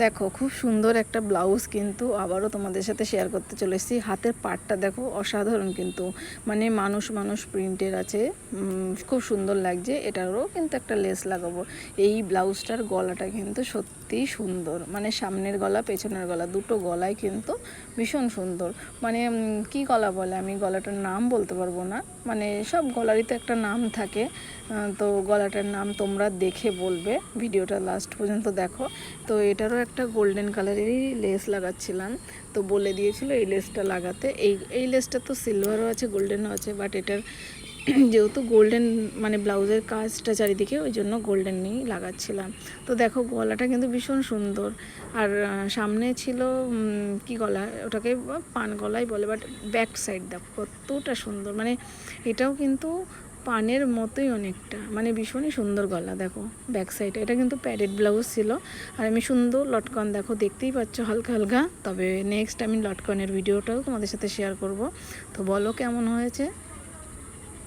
দেখো খুব সুন্দর একটা ব্লাউজ কিন্তু আবারও তোমাদের সাথে শেয়ার করতে চলে এসেছি। হাতের পাটটা দেখো অসাধারণ কিন্তু, মানে মানুষ মানুষ প্রিন্টের আছে, খুব সুন্দর লাগছে। এটারও কিন্তু একটা লেস লাগাবো। এই ব্লাউজটার গলাটা কিন্তু সত্যিই সুন্দর, মানে সামনের গলা পেছনের গলা দুটো গলায় কিন্তু ভীষণ সুন্দর। মানে কি গলা বলে, আমি গলাটার নাম বলতে পারবো না, মানে সব গলারই তো একটা নাম থাকে। তো গলাটার নাম তোমরা দেখে বলবে, ভিডিওটা লাস্ট পর্যন্ত দেখো। তো এটারও একটা গোল্ডেন কালারেরই লেস লাগাচ্ছিলাম, তো বলে দিয়েছিল এই লেসটা লাগাতে। এই লেসটা তো সিলভারও আছে গোল্ডেনও আছে, বাট এটার যেহেতু গোল্ডেন মানে ব্লাউজের কাজটা চারিদিকে, ওই জন্য গোল্ডেন নিয়েই লাগাচ্ছিলাম। তো দেখো গলাটা কিন্তু ভীষণ সুন্দর। আর সামনে ছিল কি গলা, ওটাকে পান গলাই বলে, বাট ব্যাক সাইড দেখো কতটা সুন্দর, মানে এটাও কিন্তু পানের মতোই অনেকটা, মানে ভীষণই সুন্দর গলা। দেখো ব্যাক সাইড, এটা কিন্তু প্যাডেড ব্লাউজ ছিল। আর আমি সুন্দর লটকন দেখো দেখতেই পাচ্ছ হালকা হালকা। তবে নেক্সট আমি লটকনের ভিডিওটাও তোমাদের সাথে শেয়ার করব। তো বলো কেমন হয়েছে।